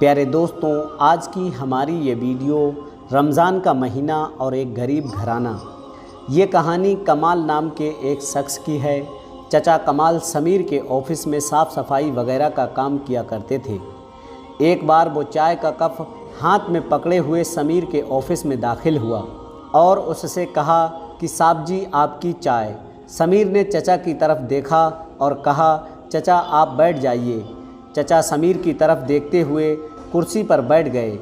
प्यारे दोस्तों, आज की हमारी ये वीडियो रमज़ान का महीना और एक गरीब घराना। ये कहानी कमाल नाम के एक शख्स की है। चचा कमाल समीर के ऑफिस में साफ़ सफाई वगैरह का काम किया करते थे। एक बार वो चाय का कप हाथ में पकड़े हुए समीर के ऑफिस में दाखिल हुआ और उससे कहा कि साहब जी आपकी चाय। समीर ने चचा की तरफ देखा और कहा, चचा आप बैठ जाइए। चचा समीर की तरफ देखते हुए कुर्सी पर बैठ गए।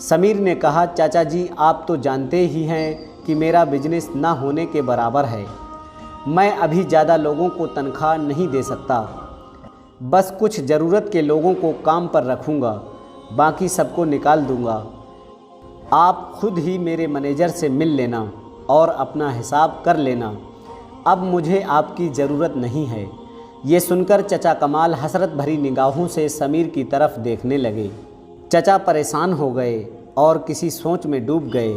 समीर ने कहा, चाचा जी आप तो जानते ही हैं कि मेरा बिजनेस ना होने के बराबर है। मैं अभी ज़्यादा लोगों को तनख्वाह नहीं दे सकता, बस कुछ ज़रूरत के लोगों को काम पर रखूँगा, बाकी सबको निकाल दूँगा। आप खुद ही मेरे मैनेजर से मिल लेना और अपना हिसाब कर लेना। अब मुझे आपकी ज़रूरत नहीं है। ये सुनकर चचा कमाल हसरत भरी निगाहों से समीर की तरफ देखने लगे। चचा परेशान हो गए और किसी सोच में डूब गए।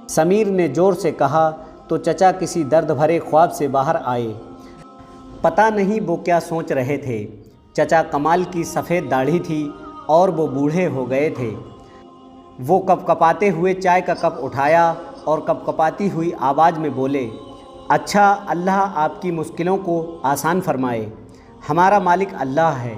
समीर ने ज़ोर से कहा तो चचा किसी दर्द भरे ख्वाब से बाहर आए। पता नहीं वो क्या सोच रहे थे। चचा कमाल की सफ़ेद दाढ़ी थी और वो बूढ़े हो गए थे। वो कपकपाते हुए चाय का कप उठाया और कपकपाती हुई आवाज़ में बोले, अच्छा, अल्लाह आपकी मुश्किलों को आसान फरमाए। हमारा मालिक अल्लाह है।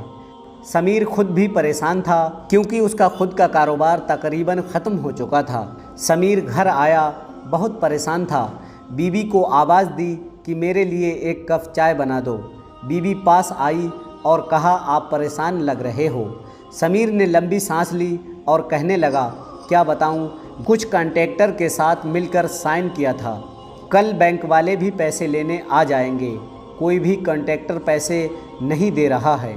समीर खुद भी परेशान था क्योंकि उसका खुद का कारोबार तकरीबन ख़त्म हो चुका था। समीर घर आया, बहुत परेशान था। बीवी को आवाज़ दी कि मेरे लिए एक कप चाय बना दो। बीवी पास आई और कहा, आप परेशान लग रहे हो। समीर ने लंबी सांस ली और कहने लगा, क्या बताऊं, कुछ कॉन्ट्रैक्टर के साथ मिलकर साइन किया था। कल बैंक वाले भी पैसे लेने आ जाएंगे। कोई भी कॉन्ट्रैक्टर पैसे नहीं दे रहा है।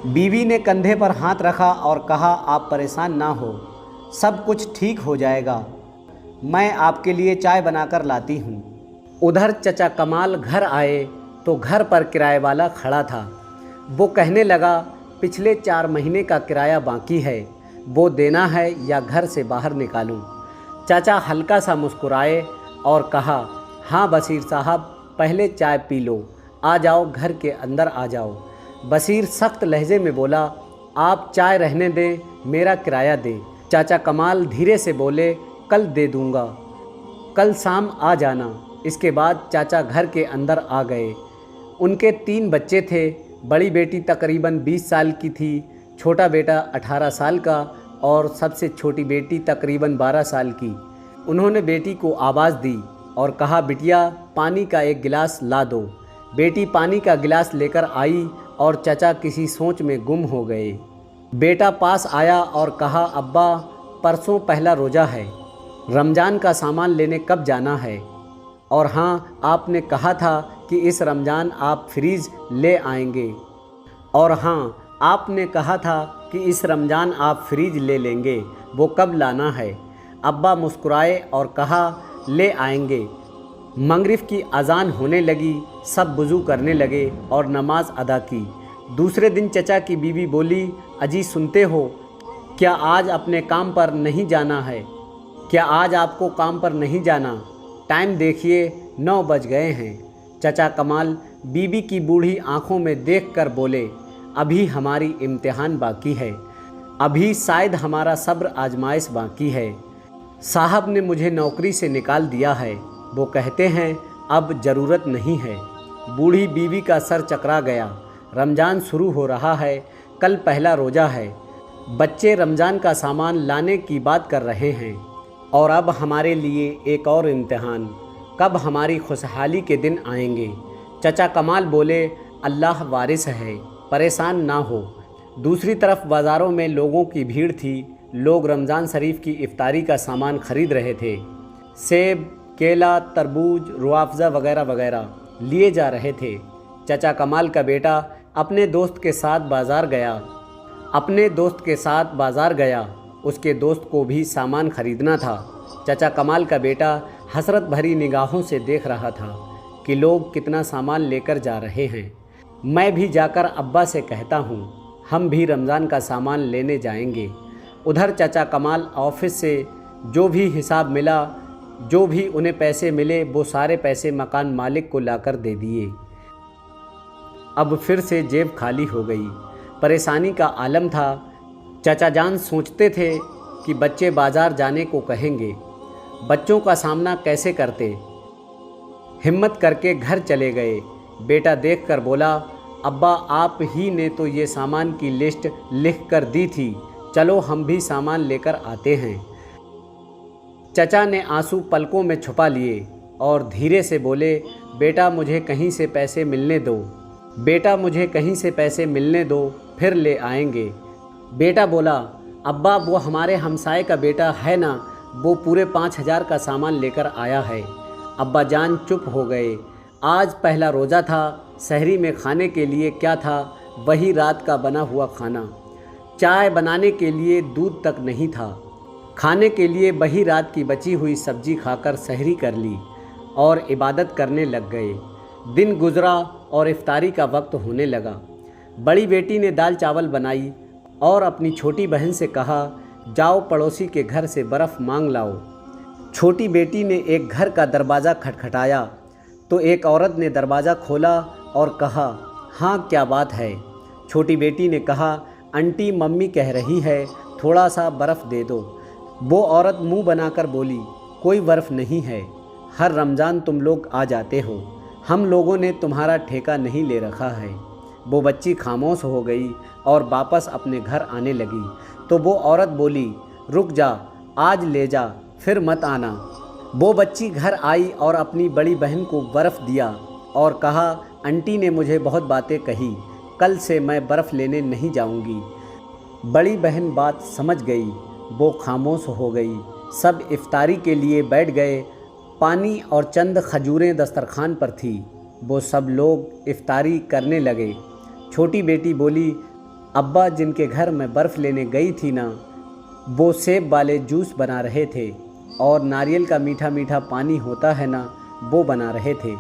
बीवी ने कंधे पर हाथ रखा और कहा, आप परेशान ना हो, सब कुछ ठीक हो जाएगा। मैं आपके लिए चाय बनाकर लाती हूँ। उधर चचा कमाल घर आए तो घर पर किराए वाला खड़ा था। वो कहने लगा, पिछले 4 महीने का किराया बाकी है, वो देना है या घर से बाहर निकालूं। चाचा हल्का सा मुस्कुराए और कहा, हाँ बशीर साहब, पहले चाय पी लो, आ जाओ, घर के अंदर आ जाओ। बशीर सख्त लहजे में बोला, आप चाय रहने दें, मेरा किराया दें। चाचा कमाल धीरे से बोले, कल दे दूँगा, कल शाम आ जाना। इसके बाद चाचा घर के अंदर आ गए। उनके 3 बच्चे थे। बड़ी बेटी तकरीबन 20 साल की थी, छोटा बेटा 18 साल का और सबसे छोटी बेटी तकरीबन 12 साल की। उन्होंने बेटी को आवाज़ दी और कहा, बिटिया पानी का एक गिलास ला दो। बेटी पानी का गिलास लेकर आई और चचा किसी सोच में गुम हो गए। बेटा पास आया और कहा, अब्बा परसों पहला रोज़ा है, रमज़ान का सामान लेने कब जाना है? और हाँ, आपने कहा था कि इस रमज़ान आप फ्रीज ले आएंगे। और हाँ, आपने कहा था कि इस रमज़ान आप फ्रीज ले लेंगे, वो कब लाना है? अब्बा मुस्कुराए और कहा, ले आएंगे। मगरिब की अज़ान होने लगी, सब वुज़ू करने लगे और नमाज अदा की। दूसरे दिन चचा की बीवी बोली, अजी सुनते हो, क्या आज अपने काम पर नहीं जाना है? क्या आज आपको काम पर नहीं जाना? टाइम देखिए, 9 बज गए हैं। चचा कमाल बीवी की बूढ़ी आंखों में देखकर बोले, अभी हमारी इम्तिहान बाकी है, अभी शायद हमारा सब्र आजमाइश बाकी है। साहब ने मुझे नौकरी से निकाल दिया है, वो कहते हैं अब ज़रूरत नहीं है। बूढ़ी बीवी का सर चकरा गया। रमज़ान शुरू हो रहा है, कल पहला रोज़ा है। बच्चे रमज़ान का सामान लाने की बात कर रहे हैं और अब हमारे लिए एक और इम्तिहान, कब हमारी खुशहाली के दिन आएंगे। चचा कमाल बोले, अल्लाह वारिस है, परेशान ना हो। दूसरी तरफ बाज़ारों में लोगों की भीड़ थी। लोग रमज़ान शरीफ की इफ्तारी का सामान ख़रीद रहे थे। सेब, केला, तरबूज, रुआफ़ज़ा वगैरह वगैरह लिए जा रहे थे। चचा कमाल का बेटा अपने दोस्त के साथ बाज़ार गया। उसके दोस्त को भी सामान ख़रीदना था। चचा कमाल का बेटा हसरत भरी निगाहों से देख रहा था कि लोग कितना सामान लेकर जा रहे हैं। मैं भी जाकर अब्बा से कहता हूँ, हम भी रमज़ान का सामान लेने जाएंगे। उधर चचा कमाल ऑफिस से जो भी हिसाब मिला, जो भी उन्हें पैसे मिले, वो सारे पैसे मकान मालिक को लाकर दे दिए। अब फिर से जेब खाली हो गई। परेशानी का आलम था। चचा जान सोचते थे कि बच्चे बाज़ार जाने को कहेंगे, बच्चों का सामना कैसे करते। हिम्मत करके घर चले गए। बेटा देखकर बोला, अब्बा आप ही ने तो ये सामान की लिस्ट लिख कर दी थी, चलो हम भी सामान लेकर आते हैं। चचा ने आंसू पलकों में छुपा लिए और धीरे से बोले, बेटा मुझे कहीं से पैसे मिलने दो, बेटा मुझे कहीं से पैसे मिलने दो, फिर ले आएंगे। बेटा बोला, अब्बा वो हमारे हमसाए का बेटा है ना, वो पूरे 5,000 का सामान लेकर आया है। अब्बा जान चुप हो गए। आज पहला रोज़ा था, सहरी में खाने के लिए क्या था, वही रात का बना हुआ खाना। चाय बनाने के लिए दूध तक नहीं था। खाने के लिए वही रात की बची हुई सब्जी खाकर सहरी कर ली और इबादत करने लग गए। दिन गुजरा और इफ्तारी का वक्त होने लगा। बड़ी बेटी ने दाल चावल बनाई और अपनी छोटी बहन से कहा, जाओ पड़ोसी के घर से बर्फ़ मांग लाओ। छोटी बेटी ने एक घर का दरवाज़ा खटखटाया तो एक औरत ने दरवाज़ा खोला और कहा, हाँ क्या बात है। छोटी बेटी ने कहा, आंटी मम्मी कह रही है थोड़ा सा बर्फ़ दे दो। वो औरत मुंह बनाकर बोली, कोई बर्फ़ नहीं है, हर रमज़ान तुम लोग आ जाते हो, हम लोगों ने तुम्हारा ठेका नहीं ले रखा है। वो बच्ची खामोश हो गई और वापस अपने घर आने लगी तो वो औरत बोली, रुक जा, आज ले जा, फिर मत आना। वो बच्ची घर आई और अपनी बड़ी बहन को बर्फ़ दिया और कहा, आंटी ने मुझे बहुत बातें कही, कल से मैं बर्फ़ लेने नहीं जाऊंगी। बड़ी बहन बात समझ गई, वो खामोश हो गई। सब इफ्तारी के लिए बैठ गए। पानी और चंद खजूरें दस्तरखान पर थी। वो सब लोग इफ्तारी करने लगे। छोटी बेटी बोली, अब्बा जिनके घर मैं बर्फ़ लेने गई थी ना, वो सेब वाले जूस बना रहे थे और नारियल का मीठा मीठा पानी होता है ना, वो बना रहे थे।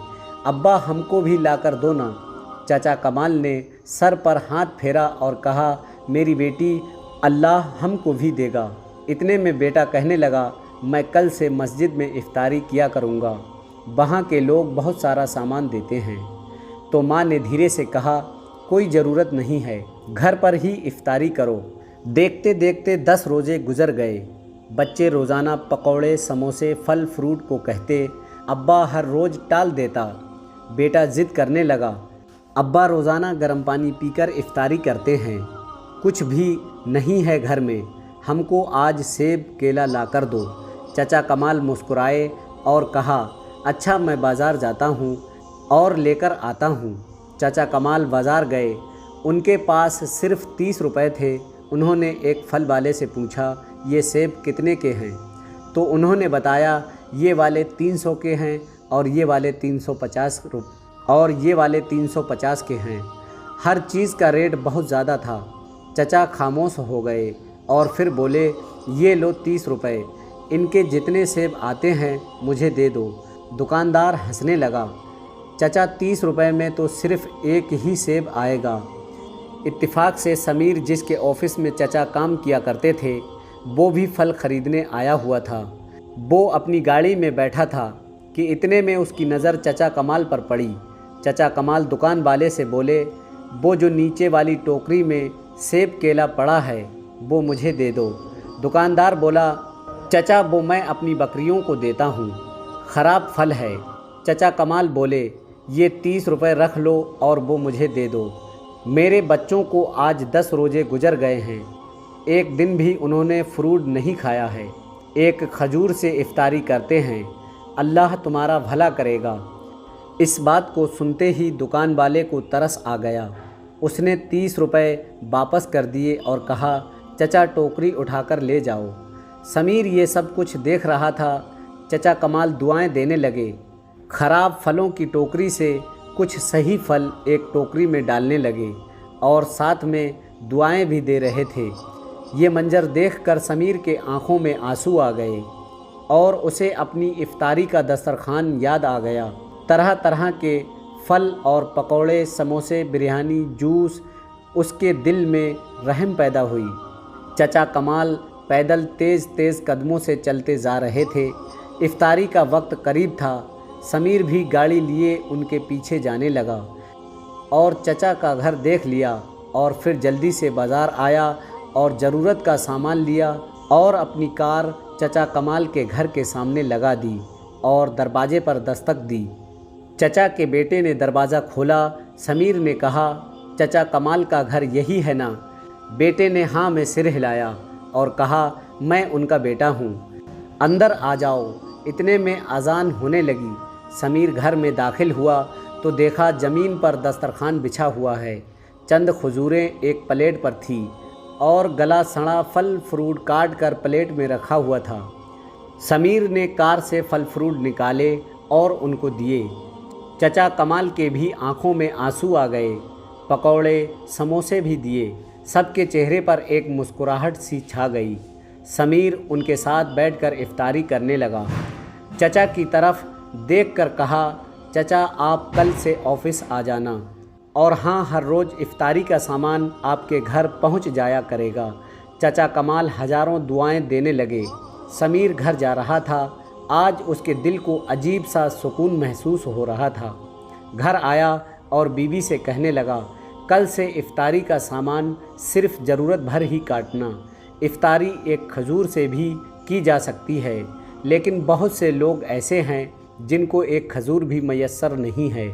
अब्बा हमको भी लाकर दो ना। चाचा कमाल ने सर पर हाथ फेरा और कहा, मेरी बेटी, अल्लाह हमको भी देगा। इतने में बेटा कहने लगा, मैं कल से मस्जिद में इफ्तारी किया करूँगा, वहाँ के लोग बहुत सारा सामान देते हैं। तो माँ ने धीरे से कहा, कोई ज़रूरत नहीं है, घर पर ही इफ्तारी करो। देखते देखते 10 रोज़े गुज़र गए। बच्चे रोज़ाना पकौड़े समोसे फल फ्रूट को कहते, अब्बा हर रोज़ टाल देता। बेटा ज़िद करने लगा, अब्बा रोज़ाना गर्म पानी पीकर इफ्तारी करते हैं, कुछ भी नहीं है घर में, हमको आज सेब केला लाकर दो। चचा कमाल मुस्कुराए और कहा, अच्छा मैं बाज़ार जाता हूँ और लेकर आता हूँ। चाचा कमाल बाज़ार गए। उनके पास सिर्फ 30 रुपए थे। उन्होंने एक फल वाले से पूछा, ये सेब कितने के हैं? तो उन्होंने बताया, ये वाले 300 के हैं और ये वाले 350 और ये वाले 350 के हैं। हर चीज़ का रेट बहुत ज़्यादा था। चचा खामोश हो गए और फिर बोले, ये लो 30 रुपए, इनके जितने सेब आते हैं मुझे दे दो। दुकानदार हंसने लगा, चचा 30 रुपए में तो सिर्फ एक ही सेब आएगा। इत्तेफाक से समीर जिसके ऑफिस में चचा काम किया करते थे, वो भी फल ख़रीदने आया हुआ था। वो अपनी गाड़ी में बैठा था कि इतने में उसकी नज़र चचा कमाल पर पड़ी। चचा कमाल दुकान वाले से बोले, वो जो नीचे वाली टोकरी में सेब केला पड़ा है वो मुझे दे दो। दुकानदार बोला, चचा वो मैं अपनी बकरियों को देता हूँ, ख़राब फल है। चचा कमाल बोले, ये 30 रुपए रख लो और वो मुझे दे दो। मेरे बच्चों को आज 10 रोज़े गुजर गए हैं, एक दिन भी उन्होंने फ्रूट नहीं खाया है, एक खजूर से इफ्तारी करते हैं, अल्लाह तुम्हारा भला करेगा। इस बात को सुनते ही दुकान वाले को तरस आ गया। उसने 30 रुपए वापस कर दिए और कहा, चचा टोकरी उठाकर ले जाओ। समीर ये सब कुछ देख रहा था। चचा कमाल दुआएं देने लगे। ख़राब फलों की टोकरी से कुछ सही फल एक टोकरी में डालने लगे और साथ में दुआएं भी दे रहे थे। ये मंजर देखकर समीर के आंखों में आंसू आ गए और उसे अपनी इफ्तारी का दस्तरखान याद आ गया। तरह तरह के फल और पकौड़े, समोसे, बिरयानी, जूस। उसके दिल में रहम पैदा हुई। चचा कमाल पैदल तेज़ तेज़ कदमों से चलते जा रहे थे। इफ्तारी का वक्त करीब था। समीर भी गाड़ी लिए उनके पीछे जाने लगा और चचा का घर देख लिया और फिर जल्दी से बाज़ार आया और ज़रूरत का सामान लिया और अपनी कार चचा कमाल के घर के सामने लगा दी और दरवाजे पर दस्तक दी। चचा के बेटे ने दरवाज़ा खोला। समीर ने कहा, चचा कमाल का घर यही है ना? बेटे ने हाँ में सिर हिलाया और कहा, मैं उनका बेटा हूँ, अंदर आ जाओ। इतने में अजान होने लगी। समीर घर में दाखिल हुआ तो देखा ज़मीन पर दस्तरखान बिछा हुआ है। चंद खजूरें एक प्लेट पर थी और गला सड़ा फल फ्रूट काट कर प्लेट में रखा हुआ था। समीर ने कार से फल फ्रूट निकाले और उनको दिए। चचा कमाल के भी आंखों में आंसू आ गए। पकौड़े समोसे भी दिए। सबके चेहरे पर एक मुस्कुराहट सी छा गई। समीर उनके साथ बैठकर इफ्तारी करने लगा। चचा की तरफ देखकर कहा, चचा आप कल से ऑफिस आ जाना और हाँ, हर रोज़ इफ्तारी का सामान आपके घर पहुंच जाया करेगा। चचा कमाल हज़ारों दुआएं देने लगे। समीर घर जा रहा था। आज उसके दिल को अजीब सा सुकून महसूस हो रहा था। घर आया और बीवी से कहने लगा, कल से इफ्तारी का सामान सिर्फ ज़रूरत भर ही काटना। इफ्तारी एक खजूर से भी की जा सकती है, लेकिन बहुत से लोग ऐसे हैं जिनको एक खजूर भी मयस्सर नहीं है।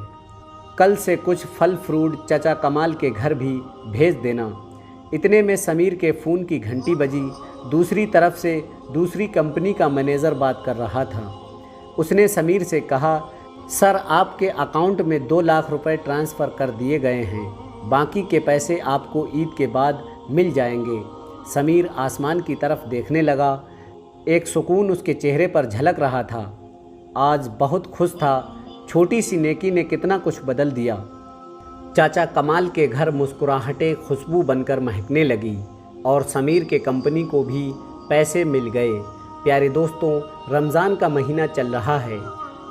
कल से कुछ फल फ्रूट चचा कमाल के घर भी भेज देना। इतने में समीर के फ़ोन की घंटी बजी। दूसरी तरफ से दूसरी कंपनी का मैनेजर बात कर रहा था। उसने समीर से कहा, सर आपके अकाउंट में 2 लाख रुपए ट्रांसफ़र कर दिए गए हैं, बाकी के पैसे आपको ईद के बाद मिल जाएंगे। समीर आसमान की तरफ देखने लगा। एक सुकून उसके चेहरे पर झलक रहा था। आज बहुत खुश था। छोटी सी नेकी ने कितना कुछ बदल दिया। चाचा कमाल के घर मुस्कुराहटें खुशबू बनकर महकने लगी और समीर के कंपनी को भी पैसे मिल गए। प्यारे दोस्तों, रमज़ान का महीना चल रहा है।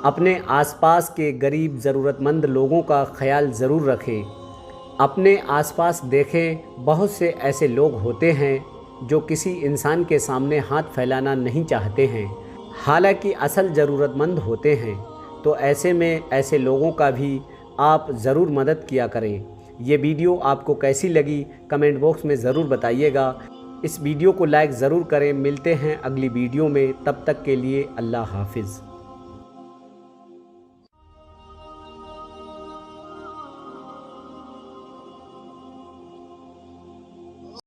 अपने आसपास के गरीब ज़रूरतमंद लोगों का ख्याल ज़रूर रखें। अपने आसपास देखें, बहुत से ऐसे लोग होते हैं जो किसी इंसान के सामने हाथ फैलाना नहीं चाहते हैं, हालांकि असल ज़रूरतमंद होते हैं। तो ऐसे में ऐसे लोगों का भी आप ज़रूर मदद किया करें। ये वीडियो आपको कैसी लगी कमेंट बॉक्स में ज़रूर बताइएगा। इस वीडियो को लाइक ज़रूर करें। मिलते हैं अगली वीडियो में, तब तक के लिए अल्लाह हाफिज़।